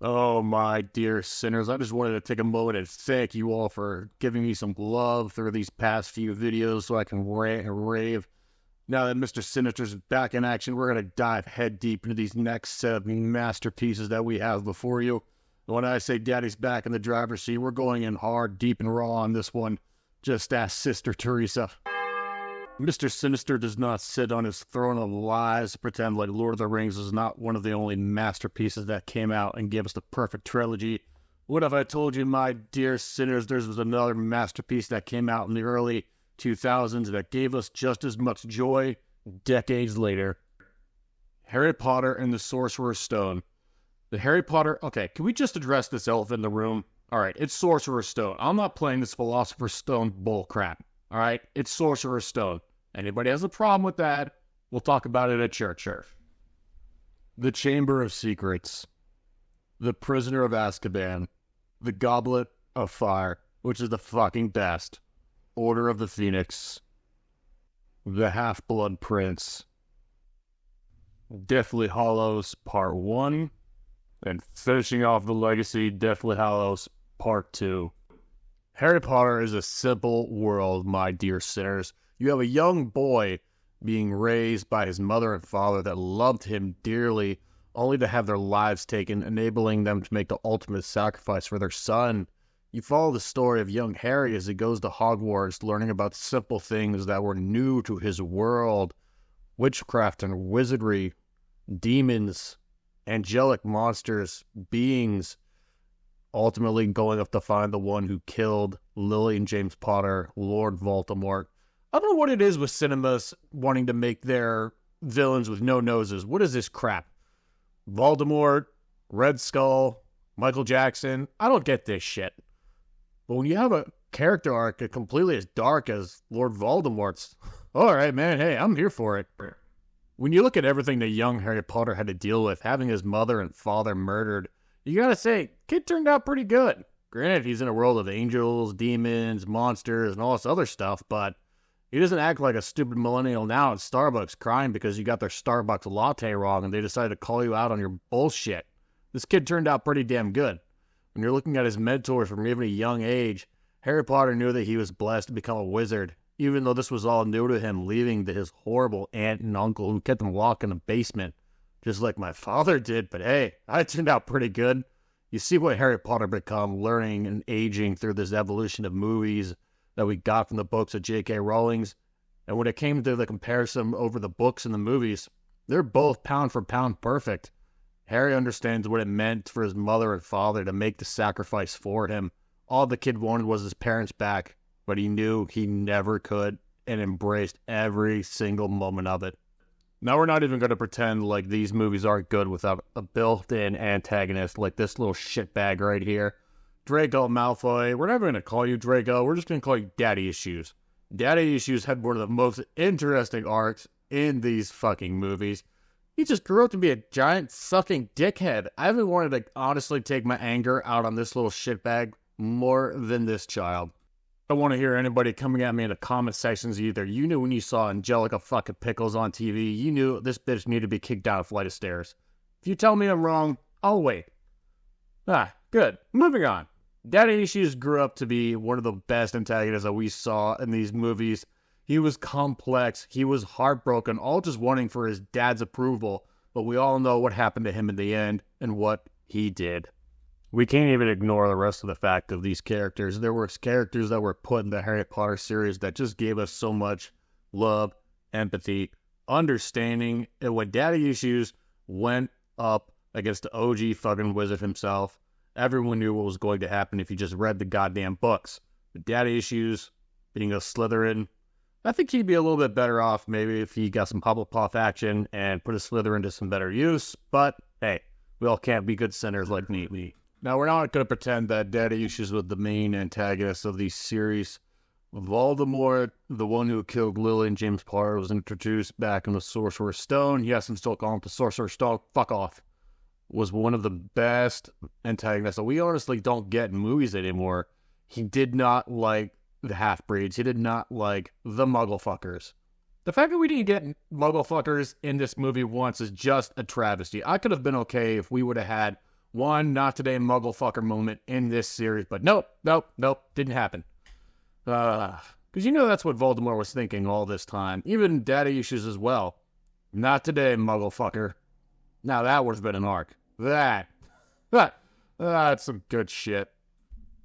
Oh, my dear sinners, I just wanted to take a moment and thank you all for giving me some love through these past few videos so I can rant and rave. Now that Mr. Sinister's back in action, we're going to dive head deep into these next set of masterpieces that we have before you. When I say Daddy's back in the driver's seat, we're going in hard, deep, and raw on this one. Just ask Sister Teresa. Mr. Sinister does not sit on his throne of lies to pretend like Lord of the Rings is not one of the only masterpieces that came out and gave us the perfect trilogy. What if I told you, my dear sinners, there was another masterpiece that came out in the early 2000s that gave us just as much joy decades later? Harry Potter and the Sorcerer Stone. The Harry Potter... Okay, can we just address this elephant in the room? Alright, it's Sorcerer Stone. I'm not playing this Philosopher's Stone bullcrap. Alright, it's Sorcerer Stone. Anybody has a problem with that, we'll talk about it at church. The Chamber of Secrets. The Prisoner of Azkaban. The Goblet of Fire, which is the fucking best. Order of the Phoenix. The Half-Blood Prince. Deathly Hallows Part 1. And finishing off the legacy, Deathly Hallows Part 2. Harry Potter is a simple world, my dear sinners. You have a young boy being raised by his mother and father that loved him dearly, only to have their lives taken, enabling them to make the ultimate sacrifice for their son. You follow the story of young Harry as he goes to Hogwarts, learning about simple things that were new to his world. Witchcraft and wizardry, demons, angelic monsters, beings, ultimately going up to find the one who killed Lily and James Potter, Lord Voldemort. I don't know what it is with cinemas wanting to make their villains with no noses. What is this crap? Voldemort, Red Skull, Michael Jackson. I don't get this shit. But when you have a character arc completely as dark as Lord Voldemort's, all right, man, hey, I'm here for it. When you look at everything that young Harry Potter had to deal with, having his mother and father murdered, you gotta say, kid turned out pretty good. Granted, he's in a world of angels, demons, monsters, and all this other stuff, but he doesn't act like a stupid millennial now at Starbucks crying because you got their Starbucks latte wrong and they decided to call you out on your bullshit. This kid turned out pretty damn good. When you're looking at his mentors from even a young age, Harry Potter knew that he was blessed to become a wizard, even though this was all new to him, leaving to his horrible aunt and uncle who kept him locked in the basement, just like my father did. But hey, I turned out pretty good. You see what Harry Potter become, learning and aging through this evolution of movies that we got from the books of J.K. Rowling's. And when it came to the comparison over the books and the movies, they're both pound for pound perfect. Harry understands what it meant for his mother and father to make the sacrifice for him. All the kid wanted was his parents back, but he knew he never could and embraced every single moment of it. Now we're not even going to pretend like these movies aren't good without a built-in antagonist like this little shitbag right here. Draco Malfoy. We're never going to call you Draco. We're just going to call you Daddy Issues. Daddy Issues had one of the most interesting arcs in these fucking movies. He just grew up to be a giant sucking dickhead. I haven't wanted to honestly take my anger out on this little shitbag more than this child. I don't want to hear anybody coming at me in the comment sections either. You knew when you saw Angelica fucking Pickles on TV, you knew this bitch needed to be kicked down a flight of stairs. If you tell me I'm wrong, I'll wait. Good. Moving on. Daddy Issues grew up to be one of the best antagonists that we saw in these movies. He was complex, he was heartbroken, all just wanting for his dad's approval, but we all know what happened to him in the end and what he did. We can't even ignore the rest of the fact of these characters. There were characters that were put in the Harry Potter series that just gave us so much love, empathy, understanding, and when Daddy Issues went up against the OG fucking wizard himself, everyone knew what was going to happen if you just read the goddamn books. But Daddy Issues, being a Slytherin, I think he'd be a little bit better off maybe if he got some Hufflepuff action and put his Slytherin to some better use. But hey, we all can't be good sinners like me. Now, we're not going to pretend that Daddy Issues was the main antagonist of these series. Voldemort, the one who killed Lily and James Potter, was introduced back in the Sorcerer Stone. Yes, I'm still calling it the Sorcerer Stone. Fuck off. Was one of the best antagonists that we honestly don't get in movies anymore. He did not like the half-breeds. He did not like the Mugglefuckers. The fact that we didn't get Mugglefuckers in this movie once is just a travesty. I could have been okay if we would have had one not today muggle fucker moment in this series, but nope, didn't happen. Because you know that's what Voldemort was thinking all this time. Even daddy issues as well. Not today, muggle fucker. Now that would have been an arc. That's some good shit.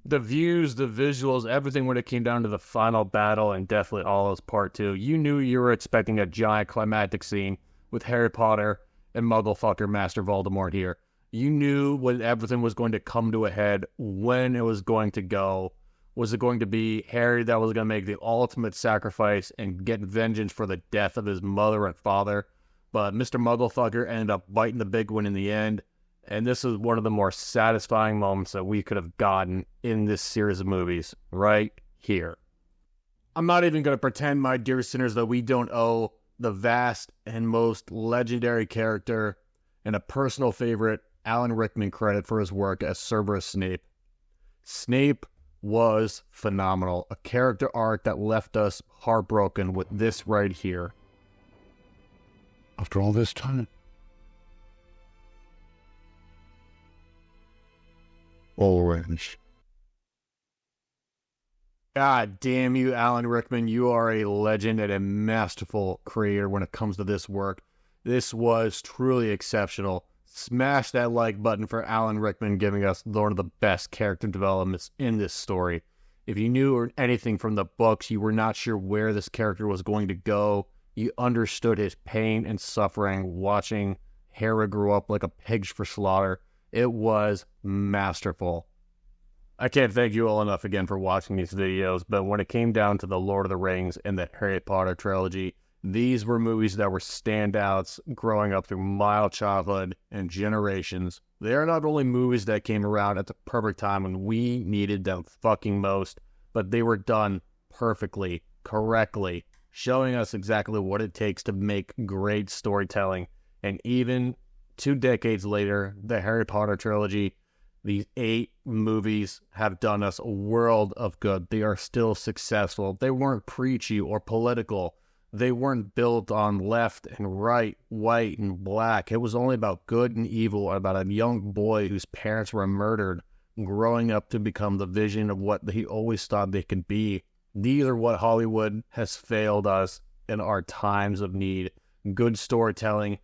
The views, the visuals, everything when it came down to the final battle and Deathly Hallows Part 2, you knew you were expecting a giant climactic scene with Harry Potter and Mugglefucker Master Voldemort here. You knew when everything was going to come to a head, when it was going to go. Was it going to be Harry that was going to make the ultimate sacrifice and get vengeance for the death of his mother and father? But Mr. Mugglefucker ended up biting the big one in the end. And this is one of the more satisfying moments that we could have gotten in this series of movies, right here. I'm not even going to pretend, my dear sinners, that we don't owe the vast and most legendary character and a personal favorite, Alan Rickman, credit for his work as Cerberus Snape. Snape was phenomenal. A character arc that left us heartbroken with this right here. After all this time? Always. God damn you, Alan Rickman. You are a legend and a masterful creator when it comes to this work. This was truly exceptional. Smash that like button for Alan Rickman giving us one of the best character developments in this story. If you knew anything from the books, you were not sure where this character was going to go. You understood his pain and suffering watching Harry grow up like a pig for slaughter. It was masterful. I can't thank you all enough again for watching these videos, but when it came down to the Lord of the Rings and the Harry Potter trilogy, these were movies that were standouts growing up through my childhood and generations. They are not only movies that came around at the perfect time when we needed them fucking most, but they were done perfectly, correctly, showing us exactly what it takes to make great storytelling. And even 2 decades later, the Harry Potter trilogy, these 8 movies have done us a world of good. They are still successful. They weren't preachy or political. They weren't built on left and right, white and black. It was only about good and evil, about a young boy whose parents were murdered, growing up to become the vision of what he always thought they could be. These are what Hollywood has failed us in our times of need. Good storytelling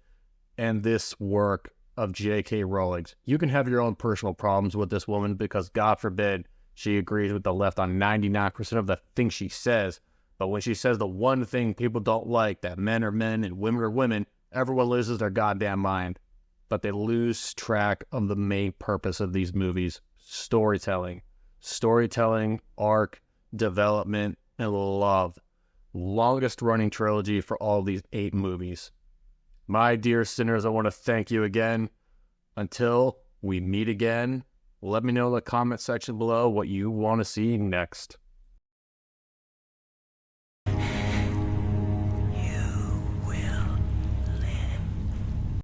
and this work of J.K. Rowling's. You can have your own personal problems with this woman because, God forbid, she agrees with the left on 99% of the things she says. But when she says the one thing people don't like, that men are men and women are women, everyone loses their goddamn mind. But they lose track of the main purpose of these movies. Storytelling. Storytelling, arc, development, and love. Longest running trilogy for all these 8 movies. My dear sinners, I want to thank you again. Until we meet again, let me know in the comment section below what you want to see next.